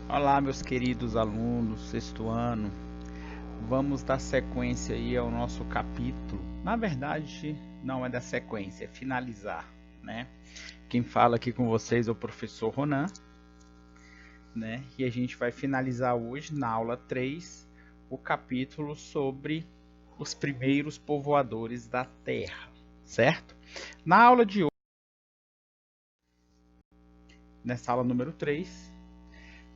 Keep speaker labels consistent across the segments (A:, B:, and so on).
A: Olá, meus queridos alunos, sexto ano. Vamos dar sequência aí ao nosso capítulo. Na verdade, não é da sequência, é finalizar, né? Quem fala aqui com vocês é o professor Ronan, né? E a gente vai finalizar hoje, na aula 3, o capítulo sobre os primeiros povoadores da Terra, certo? Na aula de hoje, nessa aula número 3,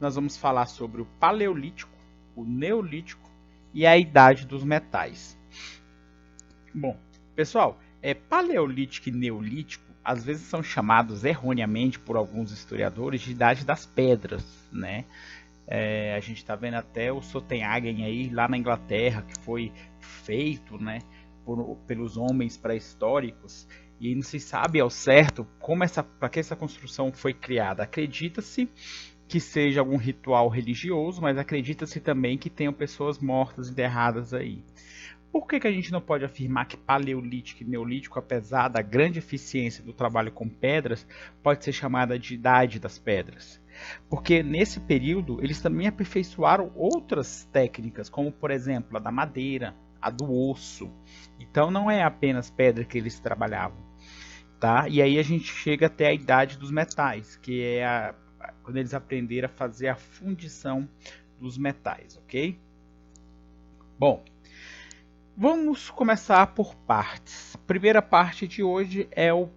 A: nós vamos falar sobre o Paleolítico, o Neolítico e a Idade dos Metais. Bom, pessoal, Paleolítico e Neolítico às vezes são chamados erroneamente por alguns historiadores de Idade das Pedras, né? A gente está vendo até o Copenhagen aí lá na Inglaterra, que foi feito, né, pelos homens pré-históricos, e não se sabe ao certo para que essa construção foi criada. Acredita-se que seja algum ritual religioso, mas acredita-se também que tenham pessoas mortas enterradas aí. Por que a gente não pode afirmar que Paleolítico e Neolítico, apesar da grande eficiência do trabalho com pedras, pode ser chamada de Idade das Pedras? Porque nesse período eles também aperfeiçoaram outras técnicas, como por exemplo a da madeira, a do osso. Então não é apenas pedra que eles trabalhavam, tá? E aí a gente chega até a Idade dos Metais, que é quando eles aprenderam a fazer a fundição dos metais, ok? Bom, vamos começar por partes. A primeira parte de hoje é o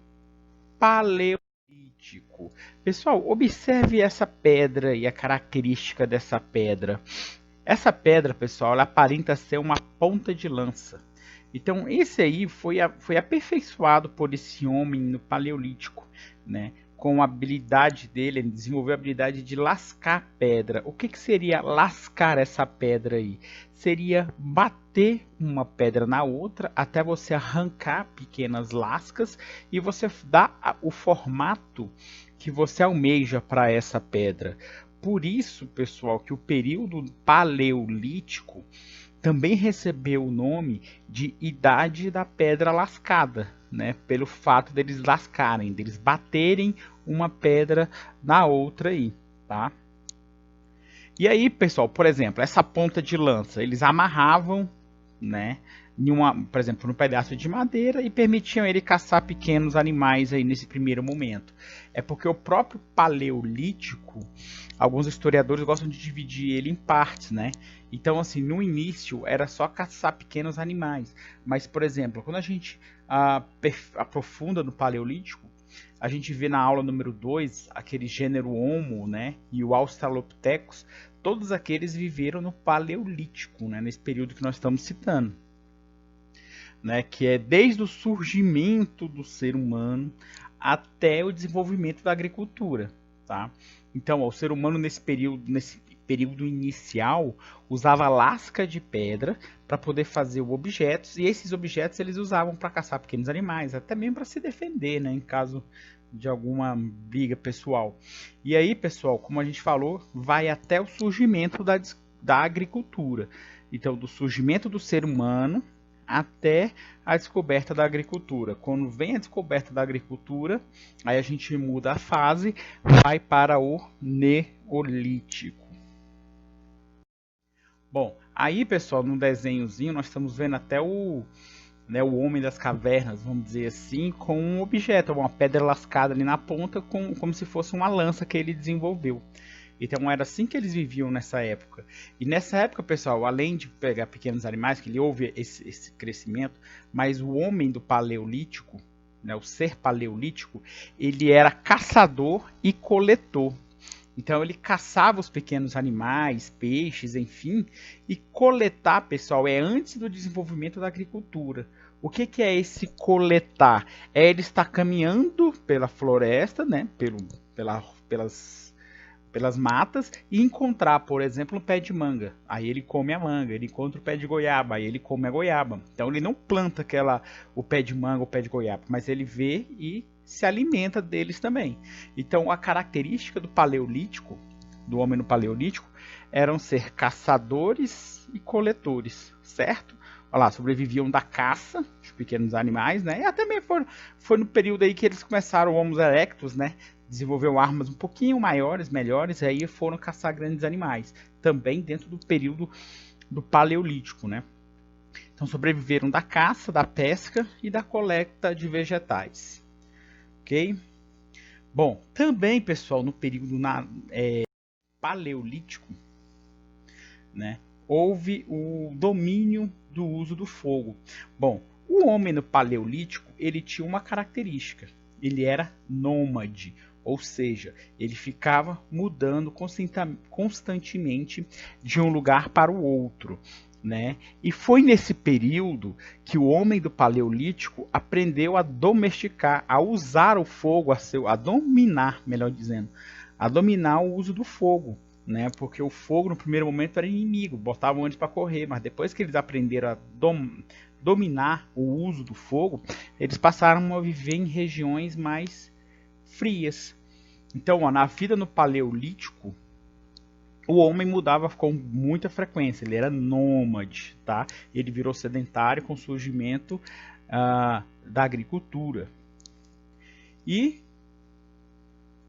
A: Paleolítico. Pessoal, observe essa pedra e a característica dessa pedra. Essa pedra, pessoal, ela aparenta ser uma ponta de lança. Então, esse aí foi aperfeiçoado por esse homem no Paleolítico, né? Com a habilidade dele, ele desenvolveu a habilidade de lascar pedra. O que seria lascar essa pedra aí? Seria bater uma pedra na outra até você arrancar pequenas lascas e você dá o formato que você almeja para essa pedra. Por isso, pessoal, que o período paleolítico também recebeu o nome de Idade da Pedra Lascada, né? Pelo fato deles lascarem, deles baterem uma pedra na outra aí, tá? E aí, pessoal, por exemplo, essa ponta de lança, eles amarravam, né? Por exemplo, num pedaço de madeira e permitiam ele caçar pequenos animais aí nesse primeiro momento. É porque o próprio Paleolítico, alguns historiadores gostam de dividir ele em partes, né? Então, assim, no início era só caçar pequenos animais. Mas, por exemplo, quando a gente aprofunda no Paleolítico, a gente vê na aula número 2 aquele gênero Homo, né? E o Australopithecus, todos aqueles viveram no Paleolítico, né? Nesse período que nós estamos citando. Né, que é desde o surgimento do ser humano até o desenvolvimento da agricultura, tá? Então, o ser humano nesse período inicial usava lasca de pedra para poder fazer objetos, e esses objetos eles usavam para caçar pequenos animais, até mesmo para se defender, né, em caso de alguma briga pessoal. E aí, pessoal, como a gente falou, vai até o surgimento da agricultura. Então, do surgimento do ser humano até a descoberta da agricultura. Quando vem a descoberta da agricultura, aí a gente muda a fase, vai para o Neolítico. Bom, aí pessoal, no desenhozinho nós estamos vendo até o homem das cavernas, vamos dizer assim, com um objeto, uma pedra lascada ali na ponta, como se fosse uma lança que ele desenvolveu. Então era assim que eles viviam nessa época. E nessa época, pessoal, além de pegar pequenos animais, que ele houve esse crescimento, mas o homem do Paleolítico, né, o ser paleolítico, ele era caçador e coletor. Então ele caçava os pequenos animais, peixes, enfim, e coletar, pessoal, é antes do desenvolvimento da agricultura. O que é esse coletar? É ele estar caminhando pela floresta, né, pelas matas e encontrar, por exemplo, um pé de manga. Aí ele come a manga, ele encontra o pé de goiaba, aí ele come a goiaba. Então ele não planta o pé de manga, o pé de goiaba, mas ele vê e se alimenta deles também. Então a característica do Paleolítico, do homem no Paleolítico, eram ser caçadores e coletores, certo? Olha lá, sobreviviam da caça de pequenos animais, né? E até mesmo foi no período aí que eles começaram o Homo erectus, né? desenvolveu armas um pouquinho maiores, melhores, e aí foram caçar grandes animais, também dentro do período do Paleolítico, né? Então sobreviveram da caça, da pesca e da coleta de vegetais, ok? Bom, também, pessoal, no período Paleolítico, né, houve o domínio do uso do fogo. Bom, o homem no Paleolítico, ele tinha uma característica, ele era nômade, ou seja, ele ficava mudando constantemente de um lugar para o outro, né? E foi nesse período que o homem do Paleolítico aprendeu a domesticar, a usar o fogo, a dominar, melhor dizendo, a dominar o uso do fogo, né? Porque o fogo no primeiro momento era inimigo, botavam eles para correr, mas depois que eles aprenderam a dominar o uso do fogo, eles passaram a viver em regiões mais frias. Então, ó, na vida no Paleolítico, o homem mudava com muita frequência, ele era nômade, tá? Ele virou sedentário com o surgimento da agricultura. E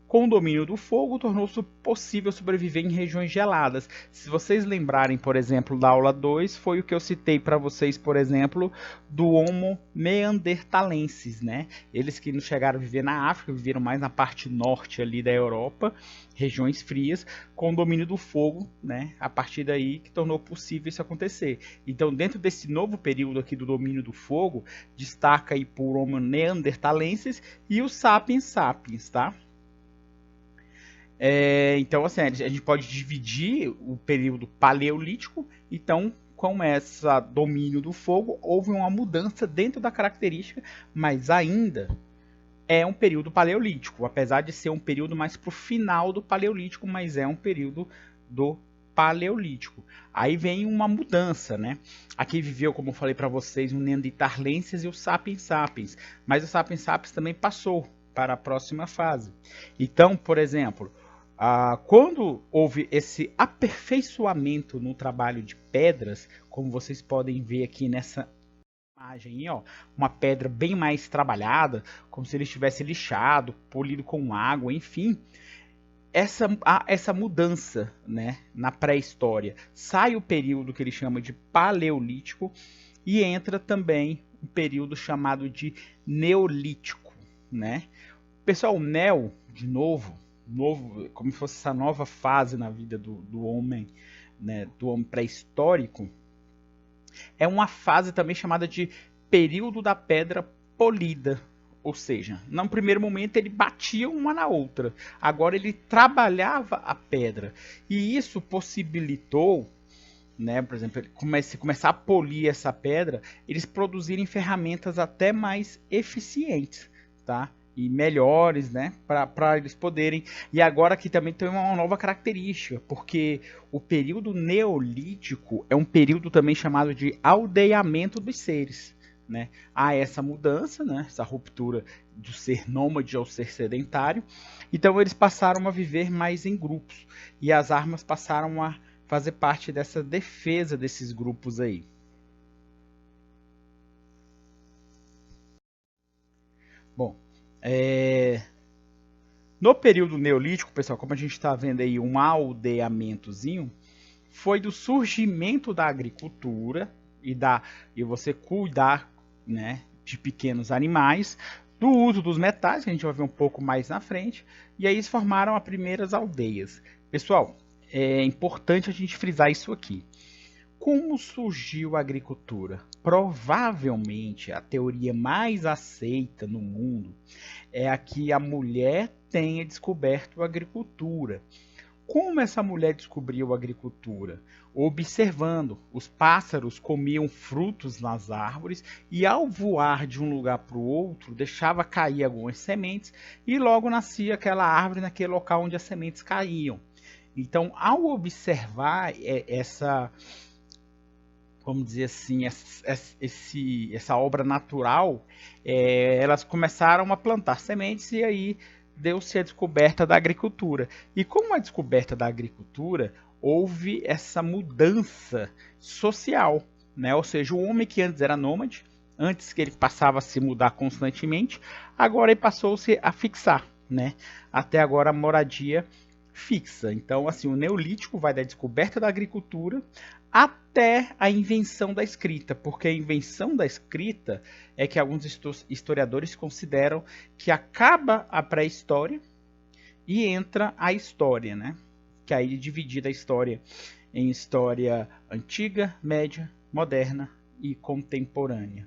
A: com o domínio do fogo, tornou-se possível sobreviver em regiões geladas. Se vocês lembrarem, por exemplo, da aula 2, foi o que eu citei para vocês, por exemplo, do Homo neanderthalensis, né? Eles que não chegaram a viver na África, viveram mais na parte norte ali da Europa, regiões frias, com o domínio do fogo, né? A partir daí que tornou possível isso acontecer. Então, dentro desse novo período aqui do domínio do fogo, destaca aí por Homo neanderthalensis e o Sapiens sapiens, tá? Então, assim, a gente pode dividir o período paleolítico. Então, com esse domínio do fogo, houve uma mudança dentro da característica, mas ainda é um período paleolítico, apesar de ser um período mais para o final do paleolítico, mas é um período do paleolítico. Aí vem uma mudança, né? Aqui viveu, como eu falei para vocês, o Neanderthalensis e o Sapiens sapiens, mas o Sapiens sapiens também passou para a próxima fase. Então, por exemplo, quando houve esse aperfeiçoamento no trabalho de pedras, como vocês podem ver aqui nessa imagem, aí, ó, uma pedra bem mais trabalhada, como se ele estivesse lixado, polido com água, enfim, essa mudança, né, na pré-história. Sai o período que ele chama de Paleolítico e entra também um período chamado de Neolítico, né? Pessoal, o Neo, de novo, como se fosse essa nova fase na vida do homem, né, do homem pré-histórico, é uma fase também chamada de período da pedra polida. Ou seja, no primeiro momento ele batia uma na outra, agora ele trabalhava a pedra. E isso possibilitou, né, por exemplo, começar a polir essa pedra, eles produzirem ferramentas até mais eficientes, tá? E melhores, né, para eles poderem. E agora aqui também tem uma nova característica, porque o período neolítico é um período também chamado de aldeamento dos seres, né? Há essa mudança, né, essa ruptura do ser nômade ao ser sedentário. Então eles passaram a viver mais em grupos e as armas passaram a fazer parte dessa defesa desses grupos aí. Bom, no período neolítico, pessoal, como a gente está vendo aí um aldeamentozinho, foi do surgimento da agricultura e você cuidar, né, de pequenos animais, do uso dos metais, que a gente vai ver um pouco mais na frente, e aí eles formaram as primeiras aldeias. Pessoal, é importante a gente frisar isso aqui. Como surgiu a agricultura? Provavelmente a teoria mais aceita no mundo é a que a mulher tenha descoberto a agricultura. Como essa mulher descobriu a agricultura? Observando, os pássaros comiam frutos nas árvores e ao voar de um lugar para o outro, deixava cair algumas sementes e logo nascia aquela árvore naquele local onde as sementes caíam. Então, ao observar essa, vamos dizer assim, essa obra natural, elas começaram a plantar sementes e aí deu-se a descoberta da agricultura. E com a descoberta da agricultura, houve essa mudança social, né? Ou seja, o homem que antes era nômade, antes que ele passava a se mudar constantemente, agora ele passou-se a fixar. né, até agora a moradia fixa. Então, assim, o Neolítico vai da descoberta da agricultura até a invenção da escrita, porque a invenção da escrita é que alguns historiadores consideram que acaba a pré-história e entra a história, né? Que aí é dividida a história em história antiga, média, moderna e contemporânea.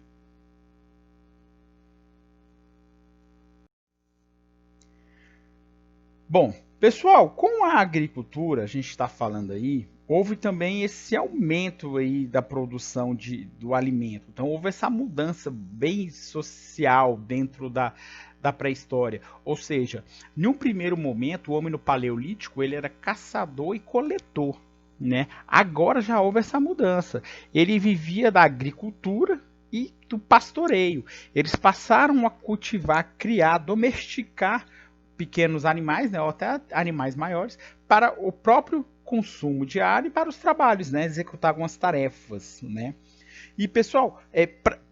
A: Bom, pessoal, com a agricultura, a gente está falando aí, houve também esse aumento aí da produção do alimento. Então houve essa mudança bem social dentro da pré-história. Ou seja, em um primeiro momento, o homem no paleolítico ele era caçador e coletor. Né? Agora já houve essa mudança. Ele vivia da agricultura e do pastoreio. Eles passaram a cultivar, criar, domesticar pequenos animais, né, ou até animais maiores, para o próprio consumo diário e para os trabalhos, né, executar algumas tarefas, né. E pessoal,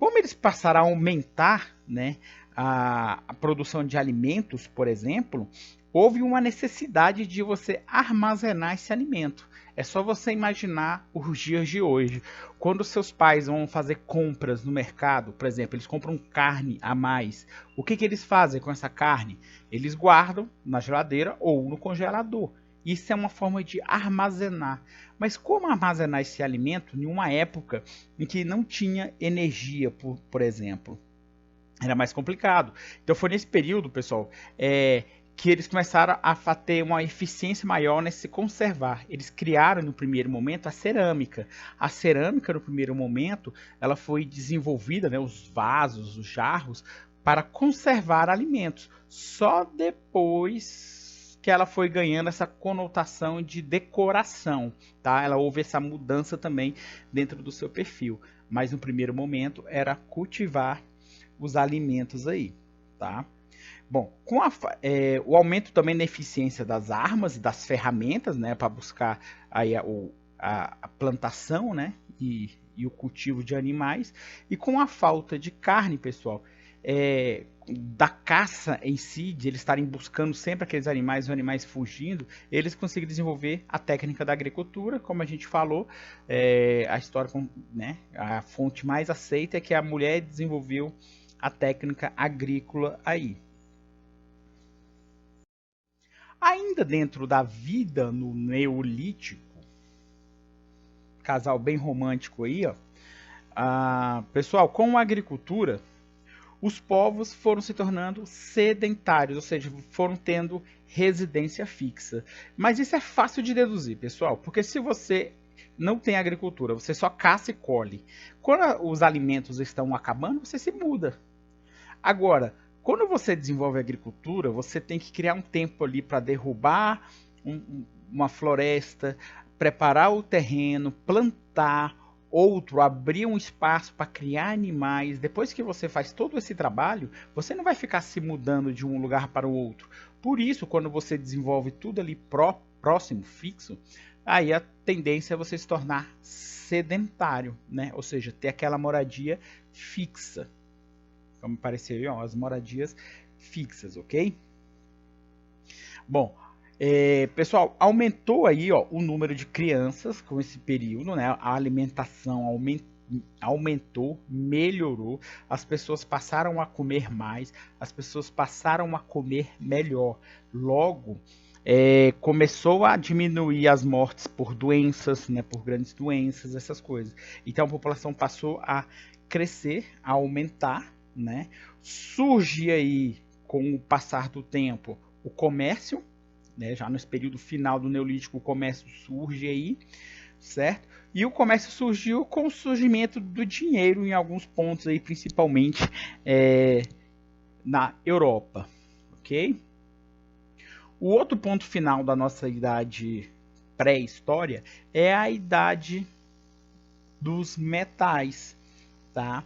A: como eles passaram a aumentar, né, a produção de alimentos, por exemplo, houve uma necessidade de você armazenar esse alimento. É só você imaginar os dias de hoje. Quando seus pais vão fazer compras no mercado, por exemplo, eles compram carne a mais. O que eles fazem com essa carne? Eles guardam na geladeira ou no congelador. Isso é uma forma de armazenar. Mas como armazenar esse alimento em uma época em que não tinha energia, por exemplo? Era mais complicado. Então foi nesse período, pessoal, que eles começaram a ter uma eficiência maior nesse conservar. Eles criaram no primeiro momento a cerâmica. A cerâmica no primeiro momento, ela foi desenvolvida, né, os vasos, os jarros, para conservar alimentos. Só depois que ela foi ganhando essa conotação de decoração, tá? Ela houve essa mudança também dentro do seu perfil. Mas no primeiro momento era cultivar os alimentos aí, tá? Bom, o aumento também na eficiência das armas e das ferramentas, né, para buscar aí a plantação, né, e o cultivo de animais, e com a falta de carne, pessoal, da caça em si, de eles estarem buscando sempre aqueles animais, os animais fugindo, eles conseguiram desenvolver a técnica da agricultura, como a gente falou, a história, né, a fonte mais aceita é que a mulher desenvolveu a técnica agrícola aí. Ainda dentro da vida no Neolítico, casal bem romântico aí, ó. Pessoal, com a agricultura, os povos foram se tornando sedentários, ou seja, foram tendo residência fixa. Mas isso é fácil de deduzir, pessoal, porque se você não tem agricultura, você só caça e colhe. Quando os alimentos estão acabando, você se muda. Agora, quando você desenvolve agricultura, você tem que criar um tempo ali para derrubar uma floresta, preparar o terreno, plantar outro, abrir um espaço para criar animais. Depois que você faz todo esse trabalho, você não vai ficar se mudando de um lugar para o outro. Por isso, quando você desenvolve tudo ali próximo, fixo, aí a tendência é você se tornar sedentário, né? Ou seja, ter aquela moradia fixa. Como apareceram as moradias fixas, ok? Bom, pessoal, aumentou aí o número de crianças com esse período, né? A alimentação aumentou, melhorou, as pessoas passaram a comer mais, as pessoas passaram a comer melhor. Logo, começou a diminuir as mortes por doenças, né? Por grandes doenças, essas coisas. Então a população passou a crescer, a aumentar, né? Surge aí, com o passar do tempo, o comércio, né? Já nesse período final do Neolítico, o comércio surge aí, certo? E o comércio surgiu com o surgimento do dinheiro em alguns pontos aí, principalmente na Europa, ok? O outro ponto final da nossa idade pré-história é a idade dos metais, tá?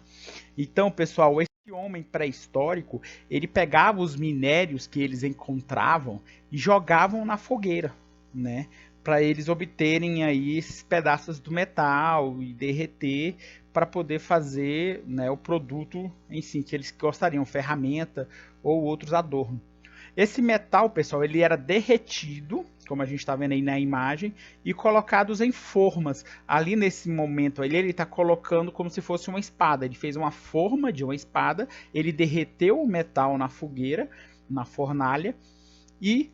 A: Então, pessoal, esse homem pré-histórico, ele pegava os minérios que eles encontravam e jogavam na fogueira, né? Para eles obterem aí esses pedaços do metal e derreter para poder fazer, né, o produto em si que eles gostariam, ferramenta ou outros adornos. Esse metal, pessoal, ele era derretido, como a gente está vendo aí na imagem, e colocados em formas. Ali nesse momento ele está colocando como se fosse uma espada. Ele fez uma forma de uma espada, ele derreteu o metal na fogueira, na fornalha, e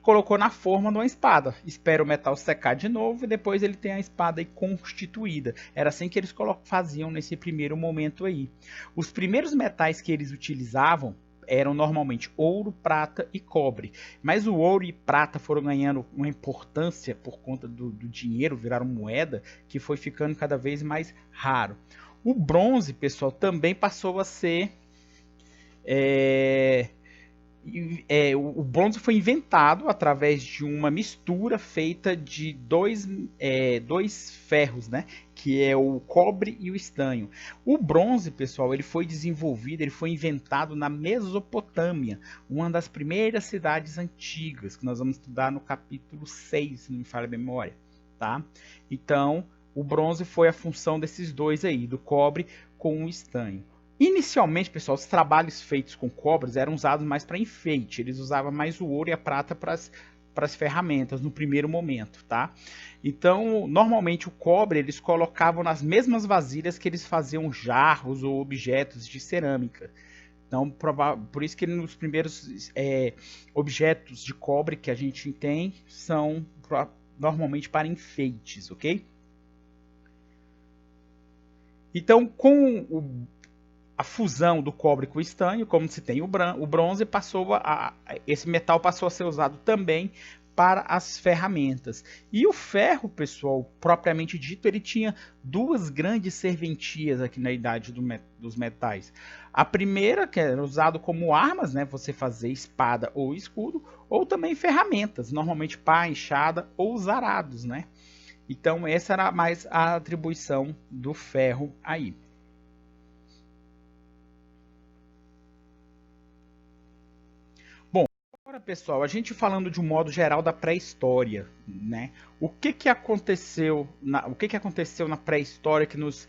A: colocou na forma de uma espada. Espera o metal secar de novo e depois ele tem a espada aí constituída. Era assim que eles faziam nesse primeiro momento aí. Os primeiros metais que eles utilizavam eram normalmente ouro, prata e cobre. Mas o ouro e prata foram ganhando uma importância por conta do dinheiro, viraram moeda, que foi ficando cada vez mais raro. O bronze, pessoal, também passou a ser... o bronze foi inventado através de uma mistura feita de dois ferros, né? Que é o cobre e o estanho. O bronze, pessoal, ele foi desenvolvido, ele foi inventado na Mesopotâmia, uma das primeiras cidades antigas, que nós vamos estudar no capítulo 6, se não me falha a memória, tá? Então, o bronze foi a função desses dois aí, do cobre com o estanho. Inicialmente, pessoal, os trabalhos feitos com cobras eram usados mais para enfeite. Eles usavam mais o ouro e a prata para as ferramentas no primeiro momento, tá? Então, normalmente o cobre eles colocavam nas mesmas vasilhas que eles faziam jarros ou objetos de cerâmica. Então, por isso que nos primeiros objetos de cobre que a gente tem são normalmente para enfeites, ok? Então, com a fusão do cobre com o estanho, como se tem o bronze, esse metal passou a ser usado também para as ferramentas. E o ferro, pessoal, propriamente dito, ele tinha duas grandes serventias aqui na idade dos metais. A primeira, que era usado como armas, né, você fazer espada ou escudo, ou também ferramentas, normalmente pá, enxada ou os arados, né? Então essa era mais a atribuição do ferro aí. Agora, pessoal, a gente falando de um modo geral da pré-história, né? O que aconteceu na pré-história que nos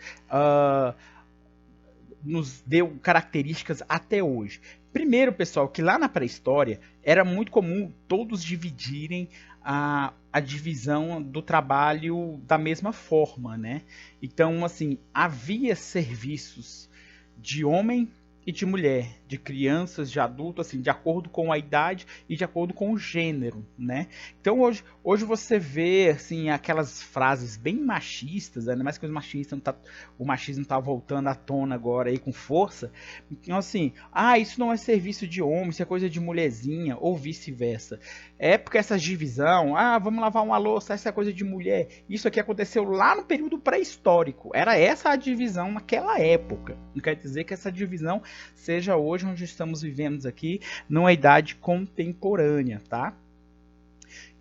A: deu características até hoje? Primeiro, pessoal, que lá na pré-história era muito comum todos dividirem a divisão do trabalho da mesma forma, né? Então, assim, havia serviços de homem e de mulher, de crianças, de adultos, assim, de acordo com a idade e de acordo com o gênero, né? Então hoje você vê assim aquelas frases bem machistas, ainda mais que o machismo tá voltando à tona agora aí com força. Então assim, isso não é serviço de homem, isso é coisa de mulherzinha ou vice-versa. É porque essa divisão, vamos lavar uma louça, essa é coisa de mulher. Isso aqui aconteceu lá no período pré-histórico. Era essa a divisão naquela época. Não quer dizer que essa divisão seja hoje onde estamos vivendo aqui, numa idade contemporânea, tá?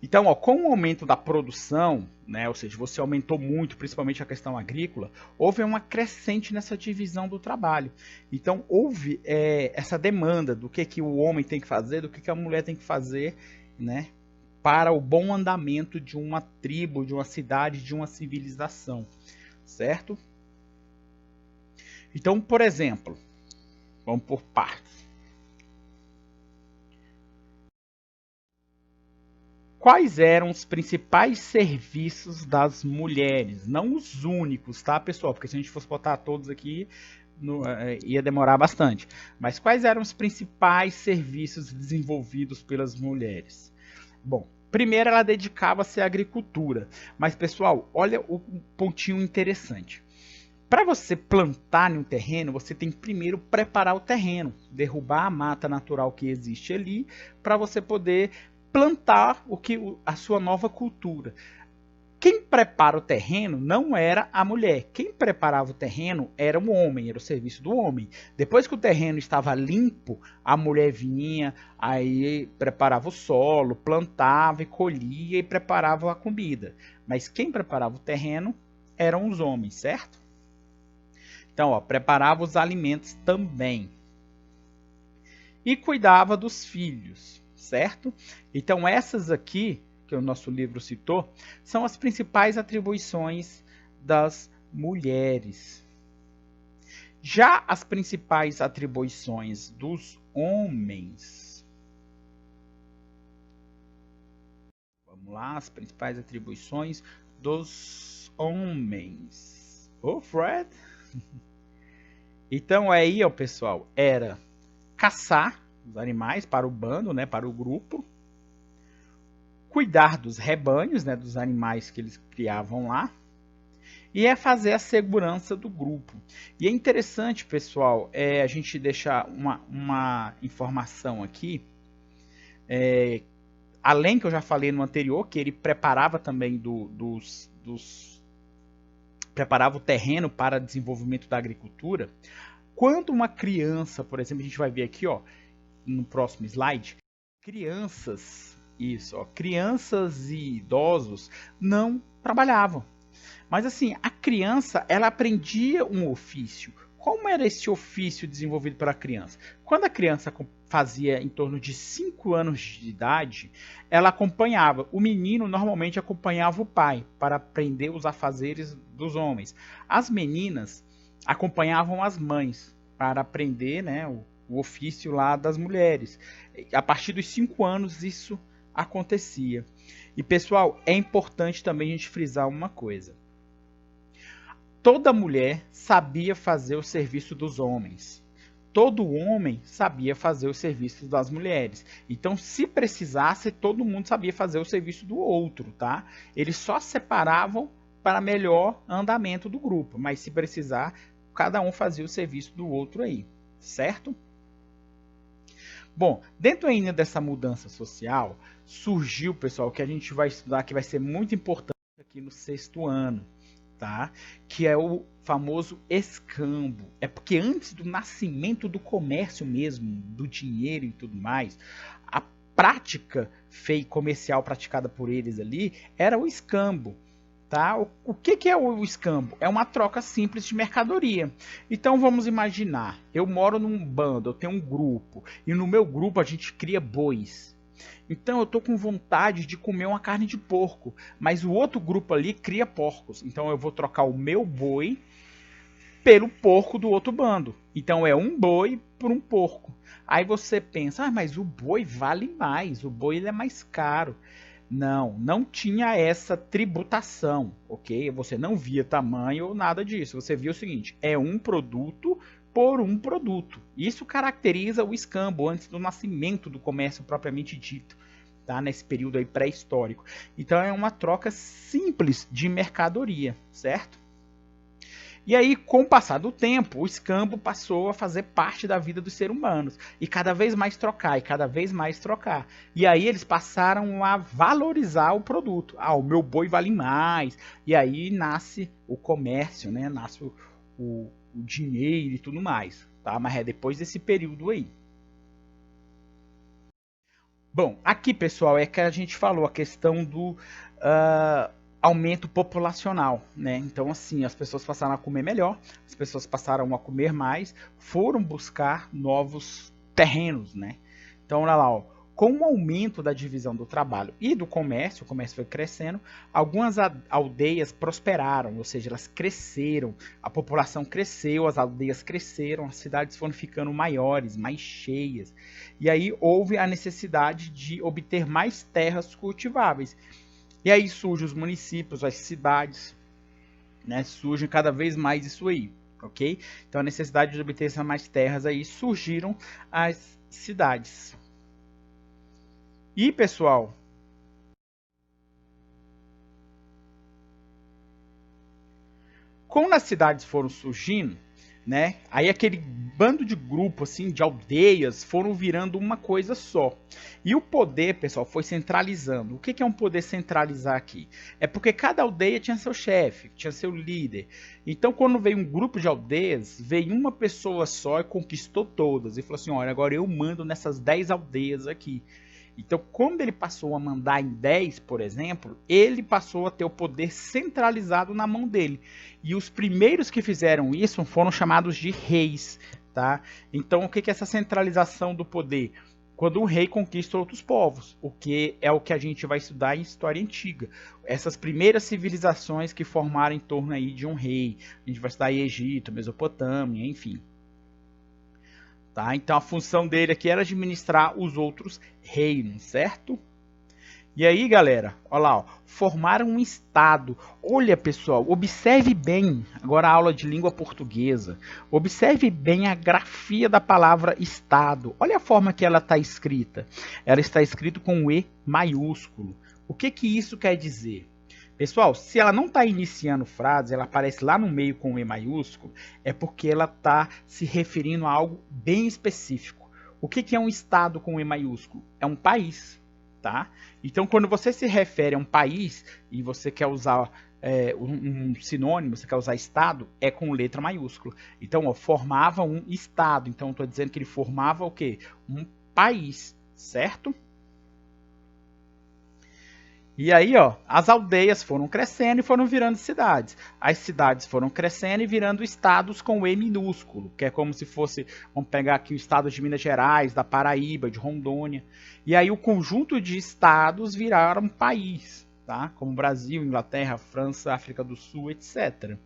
A: Então, com o aumento da produção, né, ou seja, você aumentou muito, principalmente a questão agrícola, houve uma crescente nessa divisão do trabalho. Então, houve essa demanda do que o homem tem que fazer, do que a mulher tem que fazer, né, para o bom andamento de uma tribo, de uma cidade, de uma civilização, certo? Então, por exemplo, vamos por partes. Quais eram os principais serviços das mulheres? Não os únicos, tá, pessoal? Porque se a gente fosse botar todos aqui, ia demorar bastante. Mas quais eram os principais serviços desenvolvidos pelas mulheres? Bom, primeiro ela dedicava-se à agricultura. Mas, pessoal, olha o pontinho interessante. Para você plantar em um terreno, você tem que primeiro preparar o terreno, derrubar a mata natural que existe ali, para você poder plantar a sua nova cultura. Quem prepara o terreno não era a mulher. Quem preparava o terreno era o homem, era o serviço do homem. Depois que o terreno estava limpo, a mulher vinha, aí preparava o solo, plantava e colhia e preparava a comida. Mas quem preparava o terreno eram os homens, certo? Então, preparava os alimentos também. E cuidava dos filhos, certo? Então, essas aqui, que o nosso livro citou, são as principais atribuições das mulheres. Já as principais atribuições dos homens, Vamos lá, as principais atribuições dos homens. Ô, Fred! Então aí, ó, pessoal, era caçar os animais para o bando, né, para o grupo, cuidar dos rebanhos, né, dos animais que eles criavam lá, e é fazer a segurança do grupo. E é interessante, pessoal, a gente deixar uma informação aqui, além que eu já falei no anterior, que ele preparava também preparava o terreno para desenvolvimento da agricultura. Quando uma criança, por exemplo, a gente vai ver aqui, ó, no próximo slide, crianças e idosos não trabalhavam. Mas assim, a criança, ela aprendia um ofício. Como era esse ofício desenvolvido pela criança? Quando a criança fazia em torno de 5 anos de idade, ela acompanhava. O menino normalmente acompanhava o pai para aprender os afazeres dos homens. As meninas acompanhavam as mães para aprender, né, o ofício lá das mulheres. A partir dos 5 anos isso acontecia. E pessoal, é importante também a gente frisar uma coisa. Toda mulher sabia fazer o serviço dos homens. Todo homem sabia fazer o serviço das mulheres. Então, se precisasse, todo mundo sabia fazer o serviço do outro, tá? Eles só separavam para melhor andamento do grupo, mas se precisar, cada um fazia o serviço do outro aí, certo? Bom, dentro ainda dessa mudança social, surgiu, pessoal, que a gente vai estudar, que vai ser muito importante aqui no 6º ano, tá? Que é o famoso escambo. É porque antes do nascimento do comércio mesmo, do dinheiro e tudo mais, a prática comercial praticada por eles ali era o escambo. Tá? O que é o escambo? É uma troca simples de mercadoria. Então vamos imaginar, eu moro num bando, eu tenho um grupo, e no meu grupo a gente cria bois. Então eu estou com vontade de comer uma carne de porco, mas o outro grupo ali cria porcos. Então eu vou trocar o meu boi pelo porco do outro bando. Então é um boi por um porco. Aí você pensa, mas o boi vale mais, o boi ele é mais caro. Não tinha essa tributação, ok? Você não via tamanho ou nada disso. Você via o seguinte, é um produto por um produto. Isso caracteriza o escambo antes do nascimento do comércio propriamente dito, tá? Nesse período aí pré-histórico. Então é uma troca simples de mercadoria, certo? E aí, com o passar do tempo, o escambo passou a fazer parte da vida dos seres humanos. E cada vez mais trocar, e cada vez mais trocar. E aí eles passaram a valorizar o produto. Ah, o meu boi vale mais. E aí nasce o comércio, né? Nasce o dinheiro e tudo mais. Tá? Mas é depois desse período aí. Bom, aqui, pessoal, é que a gente falou a questão do aumento populacional, né? Então, assim, as pessoas passaram a comer melhor, as pessoas passaram a comer mais, foram buscar novos terrenos, né? Então, olha lá, ó, com o aumento da divisão do trabalho e do comércio, o comércio foi crescendo, algumas aldeias prosperaram, ou seja, elas cresceram, a população cresceu, as aldeias cresceram, as cidades foram ficando maiores, mais cheias. E aí houve a necessidade de obter mais terras cultiváveis. E aí surgem os municípios, as cidades, né? Surgem cada vez mais isso aí, ok? Então a necessidade de obter essas mais terras aí, surgiram as cidades. E pessoal, como as cidades foram surgindo, né? Aí aquele bando de grupo assim, de aldeias, foram virando uma coisa só. E o poder, pessoal, foi centralizando. O que é um poder centralizar aqui? É porque cada aldeia tinha seu chefe, tinha seu líder. Então, quando veio um grupo de aldeias, veio uma pessoa só e conquistou todas. E falou assim, olha, agora eu mando nessas 10 aldeias aqui. Então, quando ele passou a mandar em 10, por exemplo, ele passou a ter o poder centralizado na mão dele. E os primeiros que fizeram isso foram chamados de reis, tá? Então, o que é essa centralização do poder? Quando um rei conquista outros povos, o que é o que a gente vai estudar em história antiga. Essas primeiras civilizações que formaram em torno aí de um rei. A gente vai estudar aí Egito, Mesopotâmia, enfim. Tá? Então a função dele aqui era administrar os outros reinos, certo? E aí, galera, olha lá, ó, formaram um estado. Olha, pessoal, observe bem, agora a aula de língua portuguesa. Observe bem a grafia da palavra estado. Olha a forma que ela está escrita. Ela está escrita com um E maiúsculo. O que que isso quer dizer? Pessoal, se ela não está iniciando frase, ela aparece lá no meio com um E maiúsculo, é porque ela está se referindo a algo bem específico. O que que é um estado com um E maiúsculo? É um país. Tá? Então, quando você se refere a um país e você quer usar um sinônimo, você quer usar estado, é com letra maiúscula. Então, ó, formava um estado. Então, estou dizendo que ele formava o quê? Um país, certo? E aí, ó, as aldeias foram crescendo e foram virando cidades. As cidades foram crescendo e virando estados com E minúsculo, que é como se fosse, vamos pegar aqui o estado de Minas Gerais, da Paraíba, de Rondônia. E aí o conjunto de estados viraram um país, tá? Como Brasil, Inglaterra, França, África do Sul, etc.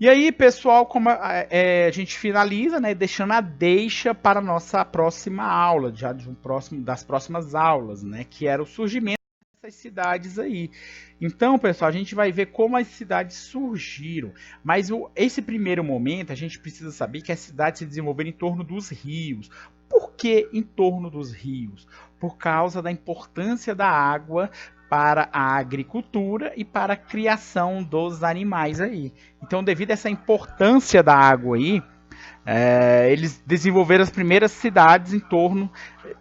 A: E aí, pessoal, como a gente finaliza, né, deixando a deixa para a nossa próxima aula, já das próximas aulas, né, que era o surgimento dessas cidades aí. Então, pessoal, a gente vai ver como as cidades surgiram. Mas esse primeiro momento, a gente precisa saber que as cidades se desenvolveram em torno dos rios. Por que em torno dos rios? Por causa da importância da água para a agricultura e para a criação dos animais aí. Então, devido a essa importância da água aí, eles desenvolveram as primeiras cidades em torno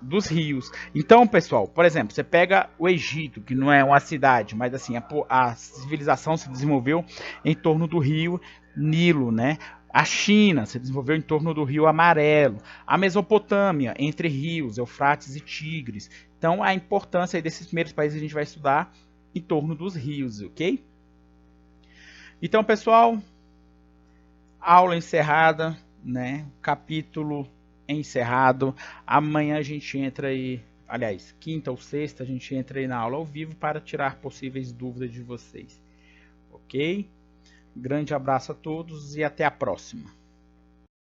A: dos rios. Então, pessoal, por exemplo, você pega o Egito, que não é uma cidade, mas assim, a civilização se desenvolveu em torno do rio Nilo, né? A China se desenvolveu em torno do rio Amarelo. A Mesopotâmia, entre rios, Eufrates e Tigres. Então, a importância desses primeiros países a gente vai estudar em torno dos rios, ok? Então, pessoal, aula encerrada, né? Capítulo encerrado. Amanhã a gente entra aí, aliás, quinta ou sexta, a gente entra aí na aula ao vivo para tirar possíveis dúvidas de vocês, ok? Grande abraço a todos e até a próxima.